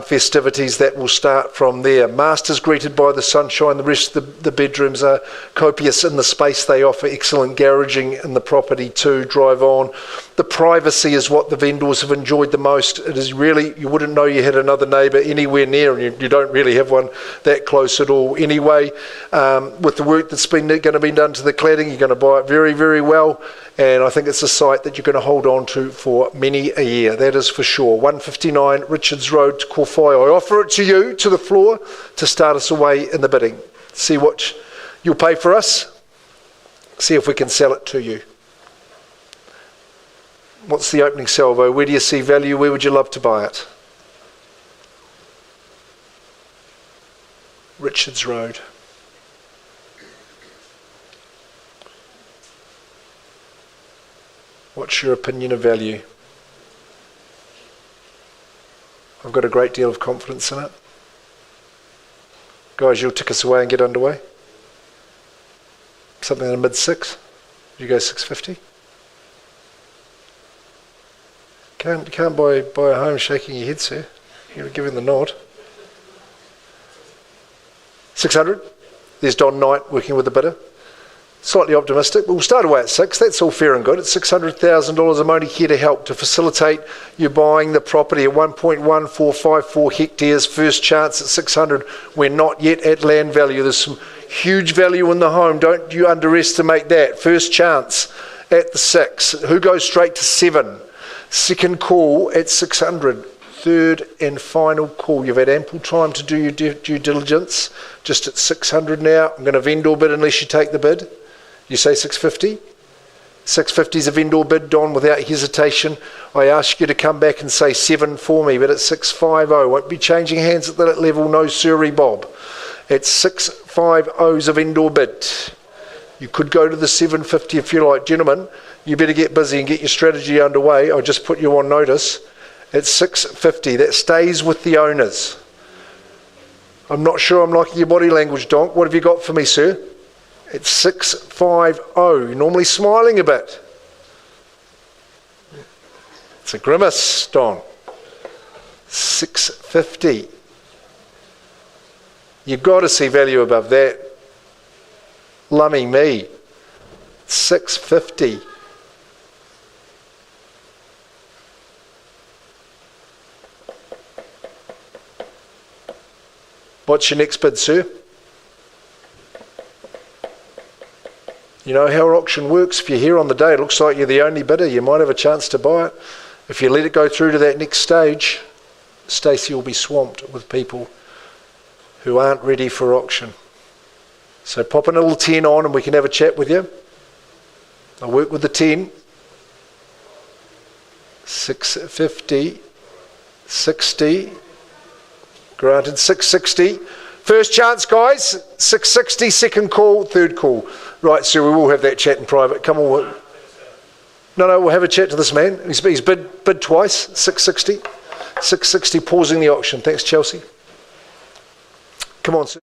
festivities that will start from there. Masters greeted by the sunshine. The rest of the bedrooms are copious in the space they offer. Excellent garaging in the property too. Drive on. The privacy is what the vendors have enjoyed the most. It is really, you wouldn't know you had another neighbour anywhere near, and you don't really have one that close at all anyway. With the work that's going to be done to the cladding, you're going to buy it very, very well. And I think it's a site that you're going to hold on to for many a year, that is for sure. 159 Richards Road, Te Kōwhai. I offer it to you, to the floor, to start us away in the bidding. See what you'll pay for us. See if we can sell it to you. What's the opening salvo? Where do you see value? Where would you love to buy it? Richards Road. What's your opinion of value? I've got a great deal of confidence in it. Guys, you'll tick us away and get underway. Something in the mid-6. You go 650? Can't buy a home shaking your head, sir. You're giving the nod. 600. There's Don Knight working with the bidder. Slightly optimistic, but we'll start away at 6. That's all fair and good. It's $600,000. I'm only here to help to facilitate you buying the property at 1.1454 hectares. First chance at 600. We're not yet at land value. There's some huge value in the home. Don't you underestimate that. First chance at the 6. Who goes straight to 7? Second call at 600. Third and final call. You've had ample time to do your due diligence. Just at 600 now. I'm going to vendor bid unless you take the bid. You say 650? 650 is a vendor bid, Don, without hesitation. I ask you to come back and say 7 for me, but it's 650. Won't be changing hands at that level, no siree, Bob. It's 650 is a vendor bid. You could go to the 750 if you like. Gentlemen, you better get busy and get your strategy underway. I just put you on notice. It's 650. That stays with the owners. I'm not sure I'm liking your body language, Donk. What have you got for me, sir? It's 650. You're normally smiling a bit. It's a grimace, Don. 650. You've got to see value above that. Lummy me. 650. What's your next bid, sir? You know how auction works. If you're here on the day, it looks like you're the only bidder. You might have a chance to buy it. If you let it go through to that next stage, Stacey will be swamped with people who aren't ready for auction. So pop a little 10 on and we can have a chat with you. I'll work with the 10. 650, 60, granted 660. First chance, guys, 660, second call, third call. Right, so we will have that chat in private. Come on. No, we'll have a chat to this man. He's bid twice, 660. 660, pausing the auction. Thanks, Chelsea. Come on, sir.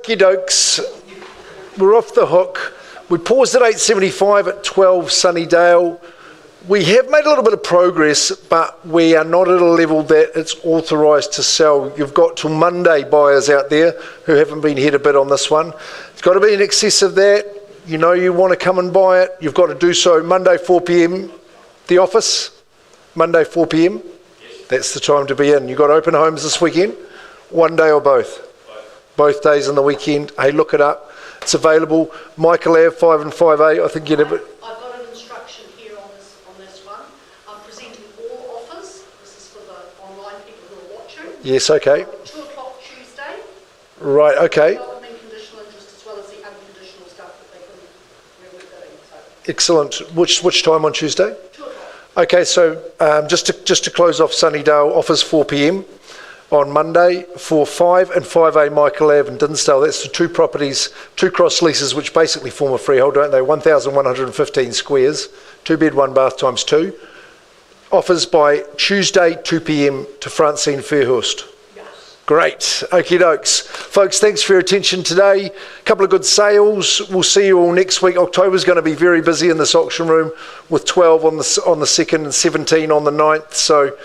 Okie dokes, we're off the hook. We paused at 875 at 12 Sunnydale. We have made a little bit of progress, but we are not at a level that it's authorised to sell. You've got till Monday, buyers out there who haven't been here to bid on this one. It's got to be in excess of that. You know you want to come and buy it. You've got to do so Monday 4 p.m. The office, Monday 4 p.m. That's the time to be in. You've got open homes this weekend, one day or both? Both days on the weekend. Hey, look it up. It's available. Michael Ave, 5 and 5A. I think you'd have it. I've got an instruction here on this one. I'm presenting all offers. This is for the online people who are watching. Yes, okay. 2 o'clock Tuesday. Right, okay. Development conditional interest as well as the unconditional stuff that they can really bidding. So Excellent. Which time on Tuesday? 2 o'clock. Okay, so just to close off, Sunnydale offers 4 p.m. on Monday for 5 and 5A Michael Ave and Dinsdale. That's the 2 properties, 2 cross leases, which basically form a freehold, don't they? 1,115 squares, 2 bed, 1 bath times 2. Offers by Tuesday, 2 p.m. to Francine Fairhurst. Great. Okie dokes. Folks, thanks for your attention today. A couple of good sales. We'll see you all next week. October's going to be very busy in this auction room with 12 on the 2nd and 17 on the 9th. So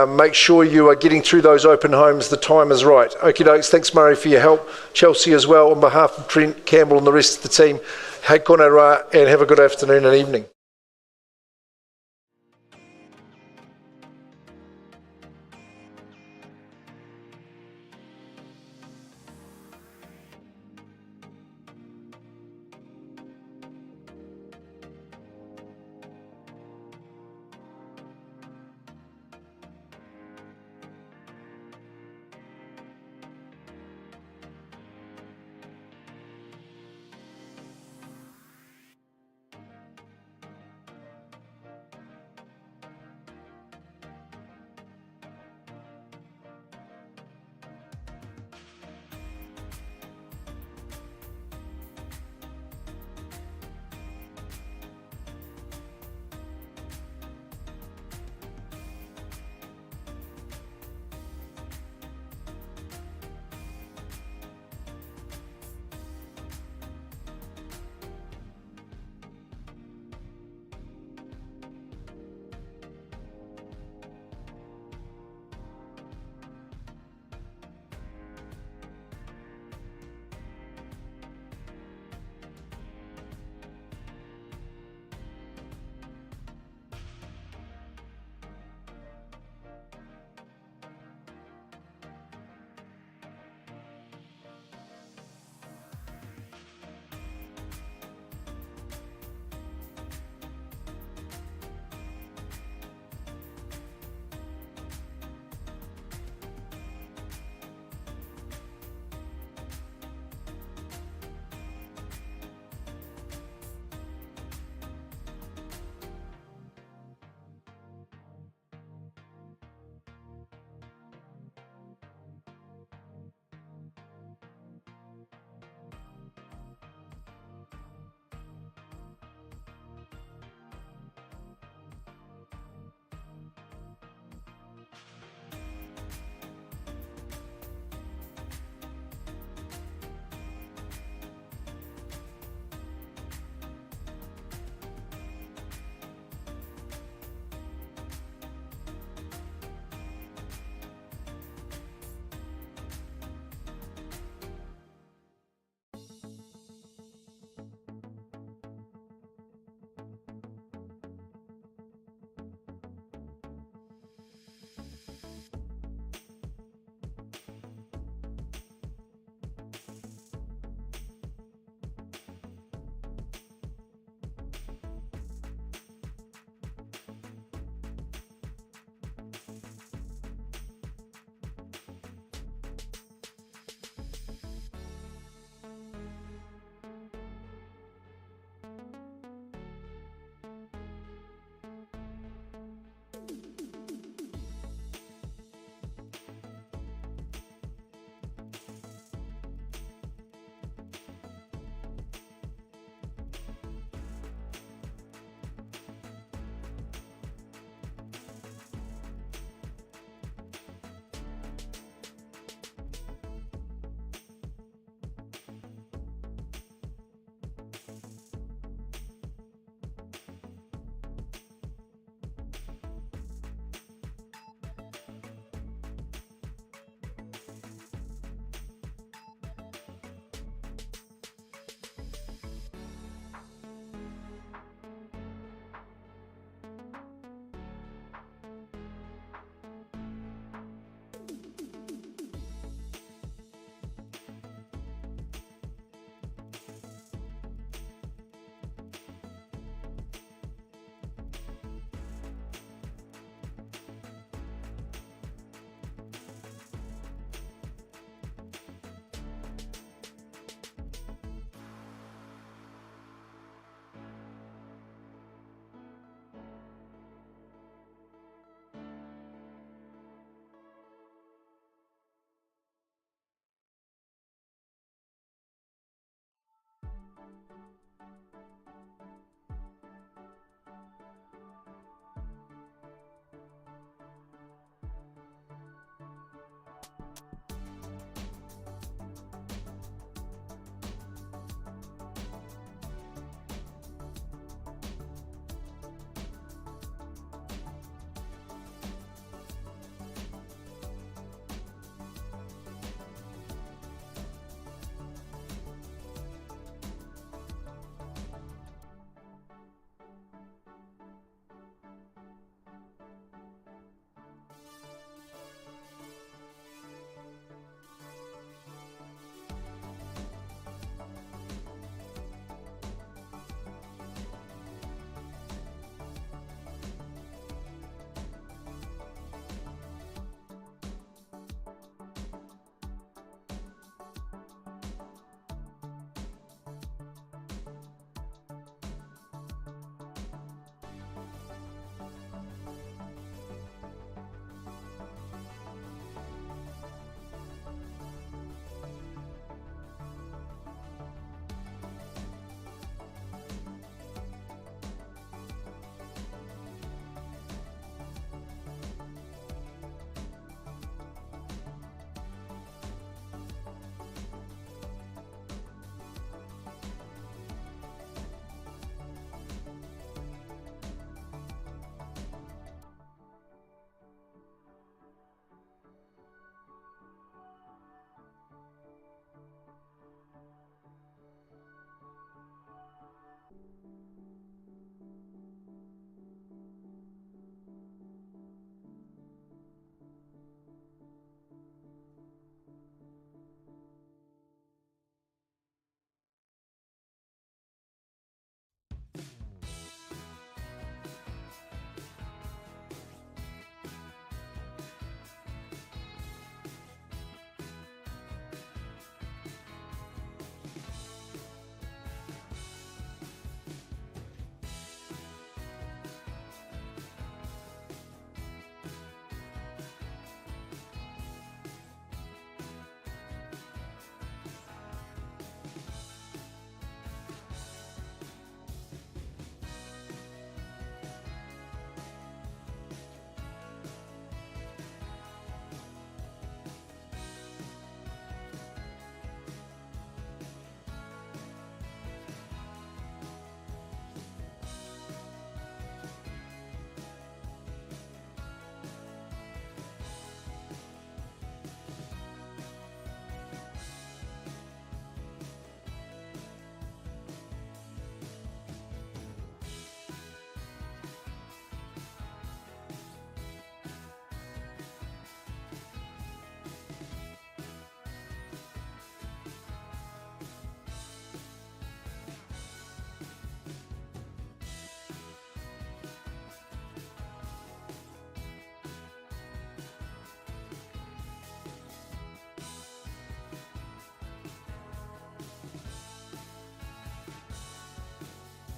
make sure you are getting through those open homes. The time is right. Okie dokes. Thanks, Murray, for your help. Chelsea as well, on behalf of Trent Campbell and the rest of the team. Hei kona rā, and have a good afternoon and evening. you.